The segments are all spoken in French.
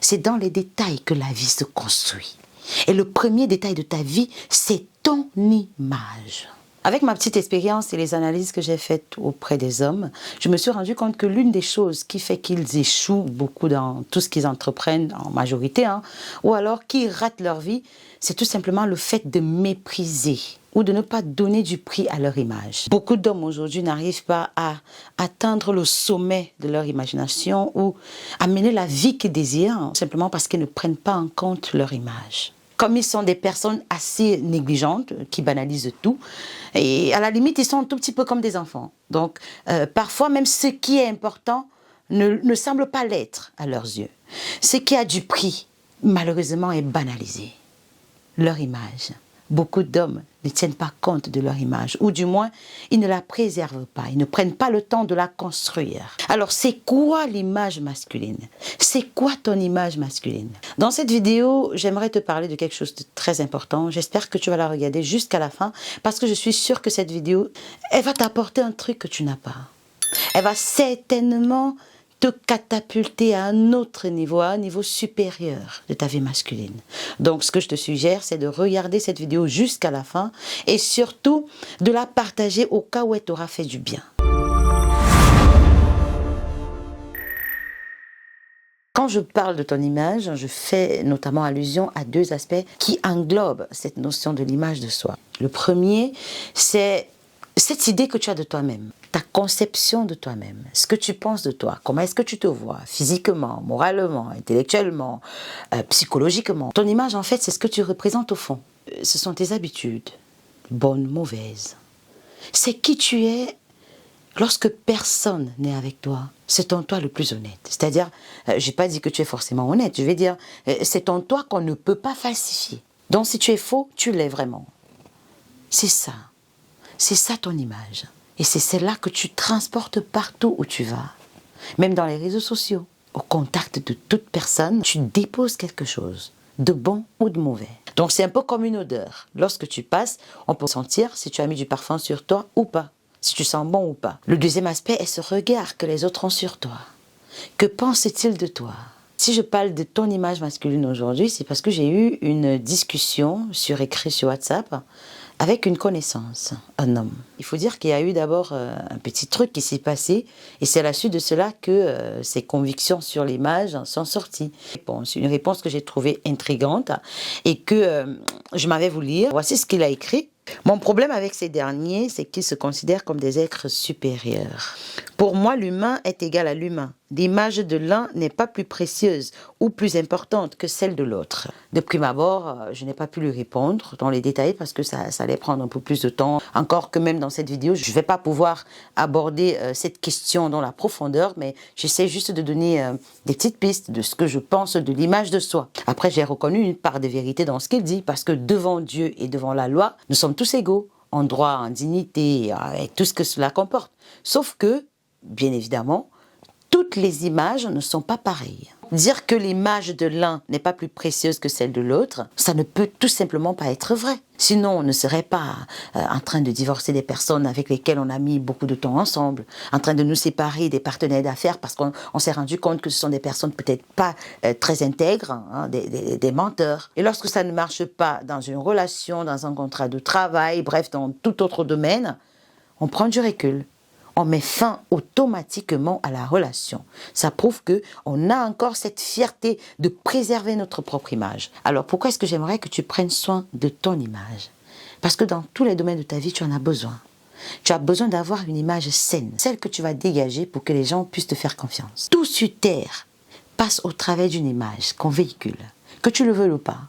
C'est dans les détails que la vie se construit. Et le premier détail de ta vie, c'est ton image. Avec ma petite expérience et les analyses que j'ai faites auprès des hommes, je me suis rendu compte que l'une des choses qui fait qu'ils échouent beaucoup dans tout ce qu'ils entreprennent, en majorité, ou alors qu'ils ratent leur vie, c'est tout simplement le fait de mépriser ou de ne pas donner du prix à leur image. Beaucoup d'hommes aujourd'hui n'arrivent pas à atteindre le sommet de leur imagination ou à mener la vie qu'ils désirent, simplement parce qu'ils ne prennent pas en compte leur image. Comme ils sont des personnes assez négligentes, qui banalisent tout, et à la limite, ils sont un tout petit peu comme des enfants. Donc, parfois, même ce qui est important ne semble pas l'être à leurs yeux. Ce qui a du prix, malheureusement, est banalisé. Leur image. Beaucoup d'hommes ne tiennent pas compte de leur image, ou du moins, ils ne la préservent pas, ils ne prennent pas le temps de la construire. Alors, c'est quoi l'image masculine? C'est quoi ton image masculine? Dans cette vidéo, j'aimerais te parler de quelque chose de très important. J'espère que tu vas la regarder jusqu'à la fin, parce que je suis sûre que cette vidéo, elle va t'apporter un truc que tu n'as pas. Elle va certainement te catapulter à un autre niveau, à un niveau supérieur de ta vie masculine. Donc, ce que je te suggère, c'est de regarder cette vidéo jusqu'à la fin et surtout de la partager au cas où elle t'aura fait du bien. Quand je parle de ton image, je fais notamment allusion à deux aspects qui englobent cette notion de l'image de soi. Le premier, c'est cette idée que tu as de toi-même, ta conception de toi-même, ce que tu penses de toi, comment est-ce que tu te vois, physiquement, moralement, intellectuellement, psychologiquement. Ton image, en fait, c'est ce que tu représentes au fond. Ce sont tes habitudes, bonnes, mauvaises. C'est qui tu es lorsque personne n'est avec toi. C'est en toi le plus honnête. C'est-à-dire, je n'ai pas dit que tu es forcément honnête, je vais dire, c'est en toi qu'on ne peut pas falsifier. Donc si tu es faux, tu l'es vraiment. C'est ça. C'est ça ton image. Et c'est celle-là que tu transportes partout où tu vas. Même dans les réseaux sociaux. Au contact de toute personne, tu déposes quelque chose, de bon ou de mauvais. Donc c'est un peu comme une odeur. Lorsque tu passes, on peut sentir si tu as mis du parfum sur toi ou pas. Si tu sens bon ou pas. Le deuxième aspect est ce regard que les autres ont sur toi. Que pensent-ils de toi? Si je parle de ton image masculine aujourd'hui, c'est parce que j'ai eu une discussion sur écrit sur WhatsApp avec une connaissance, un homme. Il faut dire qu'il y a eu d'abord un petit truc qui s'est passé et c'est à la suite de cela que ses convictions sur l'image sont sorties. Une réponse que j'ai trouvée intrigante et que je m'avais voulu lire. Voici ce qu'il a écrit. Mon problème avec ces derniers, c'est qu'ils se considèrent comme des êtres supérieurs. Pour moi, l'humain est égal à l'humain. L'image de l'un n'est pas plus précieuse ou plus importante que celle de l'autre. De prime abord, je n'ai pas pu lui répondre dans les détails parce que ça allait prendre un peu plus de temps. Encore que même dans cette vidéo, je ne vais pas pouvoir aborder cette question dans la profondeur, mais j'essaie juste de donner des petites pistes de ce que je pense de l'image de soi. Après, j'ai reconnu une part de vérité dans ce qu'il dit parce que devant Dieu et devant la loi, nous sommes tous égaux, en droit, en dignité, avec tout ce que cela comporte. Sauf que, bien évidemment, toutes les images ne sont pas pareilles. Dire que l'image de l'un n'est pas plus précieuse que celle de l'autre, ça ne peut tout simplement pas être vrai. Sinon, on ne serait pas en train de divorcer des personnes avec lesquelles on a mis beaucoup de temps ensemble, en train de nous séparer des partenaires d'affaires parce qu'on s'est rendu compte que ce sont des personnes peut-être pas très intègres, des menteurs. Et lorsque ça ne marche pas dans une relation, dans un contrat de travail, bref, dans tout autre domaine, on prend du recul. On met fin automatiquement à la relation. Ça prouve qu'on a encore cette fierté de préserver notre propre image. Alors pourquoi est-ce que j'aimerais que tu prennes soin de ton image? Parce que dans tous les domaines de ta vie, tu en as besoin. Tu as besoin d'avoir une image saine, celle que tu vas dégager pour que les gens puissent te faire confiance. Tout sur terre passe au travers d'une image qu'on véhicule, que tu le veuilles ou pas.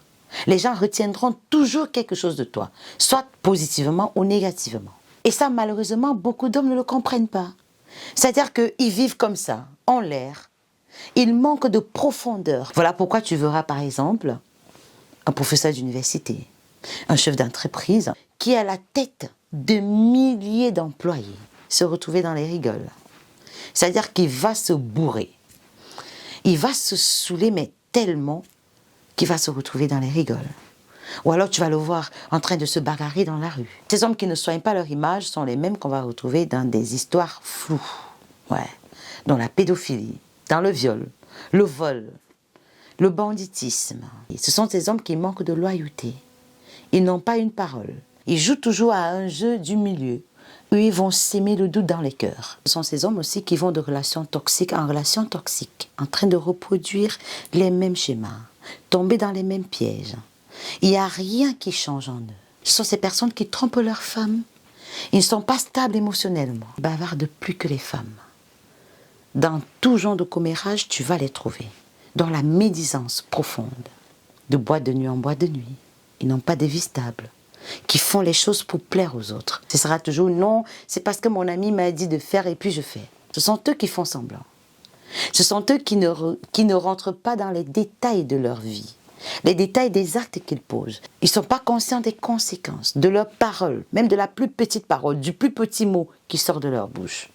Les gens retiendront toujours quelque chose de toi, soit positivement ou négativement. Et ça, malheureusement, beaucoup d'hommes ne le comprennent pas. C'est-à-dire qu'ils vivent comme ça, en l'air. Ils manquent de profondeur. Voilà pourquoi tu verras, par exemple, un professeur d'université, un chef d'entreprise, qui est à la tête de milliers d'employés, se retrouver dans les rigoles. C'est-à-dire qu'il va se bourrer. Il va se saouler, mais tellement qu'il va se retrouver dans les rigoles. Ou alors tu vas le voir en train de se bagarrer dans la rue. Ces hommes qui ne soignent pas leur image sont les mêmes qu'on va retrouver dans des histoires floues. Ouais. Dans la pédophilie, dans le viol, le vol, le banditisme. Ce sont ces hommes qui manquent de loyauté. Ils n'ont pas une parole. Ils jouent toujours à un jeu du milieu, où ils vont s'aimer le doute dans les cœurs. Ce sont ces hommes aussi qui vont de relation toxique en relation toxique, en train de reproduire les mêmes schémas, tomber dans les mêmes pièges. Il n'y a rien qui change en eux. Ce sont ces personnes qui trompent leurs femmes. Ils ne sont pas stables émotionnellement. Ils bavardent plus que les femmes. Dans tout genre de commérage, tu vas les trouver. Dans la médisance profonde. De boîte de nuit en boîte de nuit. Ils n'ont pas de vie stable. Qui font les choses pour plaire aux autres. Ce sera toujours non, c'est parce que mon ami m'a dit de faire et puis je fais. Ce sont eux qui font semblant. Ce sont eux qui ne rentrent pas dans les détails de leur vie. Les détails des actes qu'ils posent. Ils ne sont pas conscients des conséquences, de leurs paroles, même de la plus petite parole, du plus petit mot qui sort de leur bouche.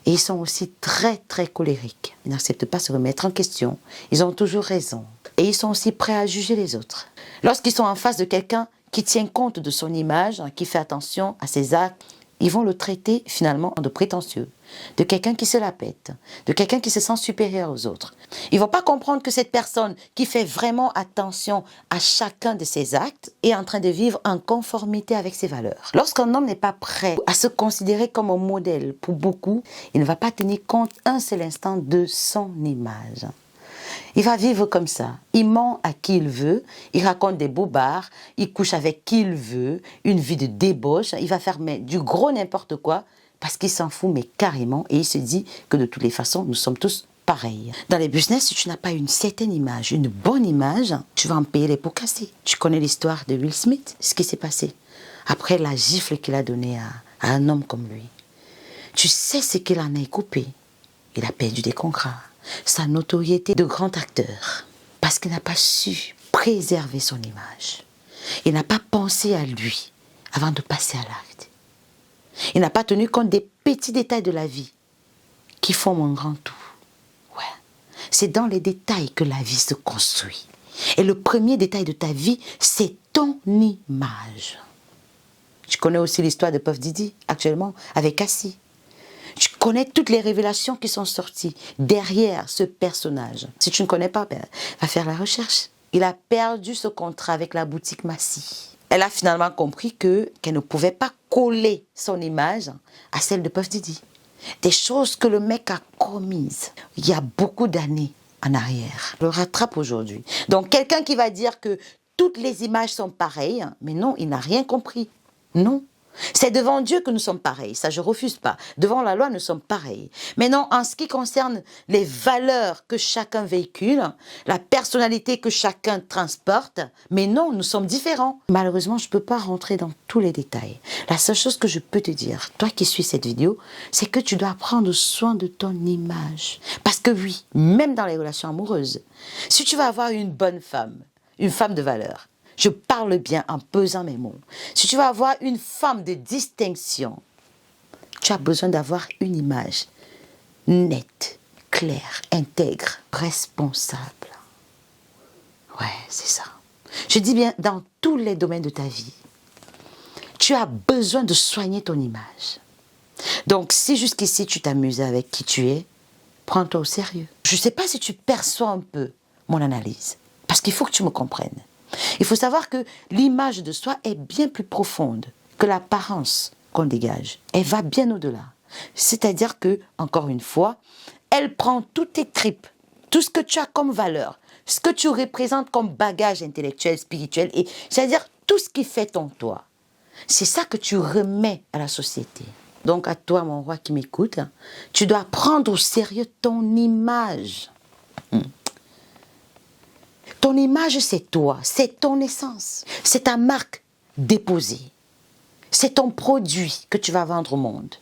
Et ils sont aussi très, très colériques. Ils n'acceptent pas de se remettre en question. Ils ont toujours raison. Et ils sont aussi prêts à juger les autres. Lorsqu'ils sont en face de quelqu'un qui tient compte de son image, qui fait attention à ses actes, ils vont le traiter finalement de prétentieux, de quelqu'un qui se la pète, de quelqu'un qui se sent supérieur aux autres. Ils ne vont pas comprendre que cette personne qui fait vraiment attention à chacun de ses actes est en train de vivre en conformité avec ses valeurs. Lorsqu'un homme n'est pas prêt à se considérer comme un modèle pour beaucoup, il ne va pas tenir compte un seul instant de son image. Il va vivre comme ça. Il ment à qui il veut, il raconte des bobards, il couche avec qui il veut, une vie de débauche, il va faire du gros n'importe quoi parce qu'il s'en fout mais carrément et il se dit que de toutes les façons, nous sommes tous pareils. Dans les business, si tu n'as pas une certaine image, une bonne image, tu vas en payer les pots cassés. Tu connais l'histoire de Will Smith, ce qui s'est passé après la gifle qu'il a donnée à un homme comme lui. Tu sais ce qu'il en a coupé. Il a perdu des contrats. Sa notoriété de grand acteur, parce qu'il n'a pas su préserver son image. Il n'a pas pensé à lui avant de passer à l'acte. Il n'a pas tenu compte des petits détails de la vie qui forment un grand tout. Ouais. C'est dans les détails que la vie se construit. Et le premier détail de ta vie, c'est ton image. Tu connais aussi l'histoire de Puff Diddy, actuellement, avec Cassie. Tu connais toutes les révélations qui sont sorties derrière ce personnage. Si tu ne connais pas, va faire la recherche. Il a perdu ce contrat avec la boutique Massy. Elle a finalement compris qu'elle ne pouvait pas coller son image à celle de Puff Diddy. Des choses que le mec a commises il y a beaucoup d'années en arrière. Le rattrape aujourd'hui. Donc quelqu'un qui va dire que toutes les images sont pareilles, mais non, il n'a rien compris. Non. C'est devant Dieu que nous sommes pareils, ça je refuse pas. Devant la loi, nous sommes pareils. Mais non, en ce qui concerne les valeurs que chacun véhicule, la personnalité que chacun transporte, mais non, nous sommes différents. Malheureusement, je ne peux pas rentrer dans tous les détails. La seule chose que je peux te dire, toi qui suis cette vidéo, c'est que tu dois prendre soin de ton image. Parce que oui, même dans les relations amoureuses, si tu vas avoir une bonne femme, une femme de valeur, je parle bien en pesant mes mots. Si tu vas avoir une femme de distinction, tu as besoin d'avoir une image nette, claire, intègre, responsable. Ouais, c'est ça. Je dis bien dans tous les domaines de ta vie. Tu as besoin de soigner ton image. Donc, si jusqu'ici tu t'amuses avec qui tu es, prends-toi au sérieux. Je ne sais pas si tu perçois un peu mon analyse, parce qu'il faut que tu me comprennes. Il faut savoir que l'image de soi est bien plus profonde que l'apparence qu'on dégage. Elle va bien au-delà. C'est-à-dire que, encore une fois, elle prend toutes tes tripes, tout ce que tu as comme valeur, ce que tu représentes comme bagage intellectuel, spirituel, et c'est-à-dire tout ce qui fait ton toi. C'est ça que tu remets à la société. Donc à toi, mon roi qui m'écoute, tu dois prendre au sérieux ton image. Ton image, c'est toi, c'est ton essence, c'est ta marque déposée. C'est ton produit que tu vas vendre au monde.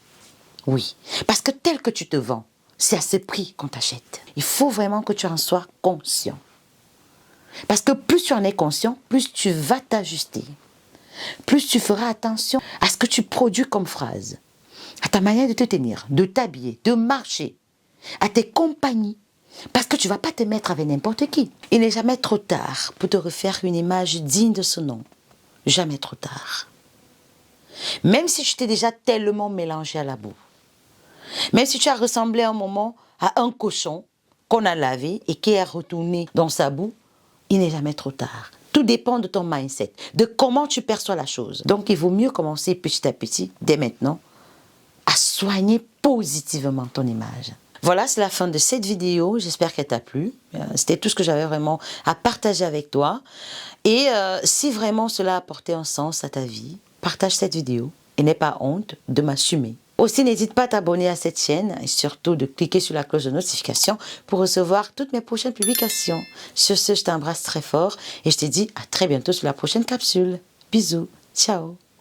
Oui, parce que tel que tu te vends, c'est à ce prix qu'on t'achète. Il faut vraiment que tu en sois conscient. Parce que plus tu en es conscient, plus tu vas t'ajuster. Plus tu feras attention à ce que tu produis comme phrase, à ta manière de te tenir, de t'habiller, de marcher, à tes compagnies. Parce que tu ne vas pas te mettre avec n'importe qui. Il n'est jamais trop tard pour te refaire une image digne de ce nom. Jamais trop tard. Même si tu t'es déjà tellement mélangé à la boue. Même si tu as ressemblé un moment à un cochon qu'on a lavé et qui est retourné dans sa boue, il n'est jamais trop tard. Tout dépend de ton mindset, de comment tu perçois la chose. Donc, il vaut mieux commencer petit à petit, dès maintenant, à soigner positivement ton image. Voilà, c'est la fin de cette vidéo. J'espère qu'elle t'a plu. C'était tout ce que j'avais vraiment à partager avec toi. Et si vraiment cela a apporté un sens à ta vie, partage cette vidéo et n'aie pas honte de m'assumer. Aussi, n'hésite pas à t'abonner à cette chaîne et surtout de cliquer sur la cloche de notification pour recevoir toutes mes prochaines publications. Sur ce, je t'embrasse très fort et je te dis à très bientôt sur la prochaine capsule. Bisous, ciao.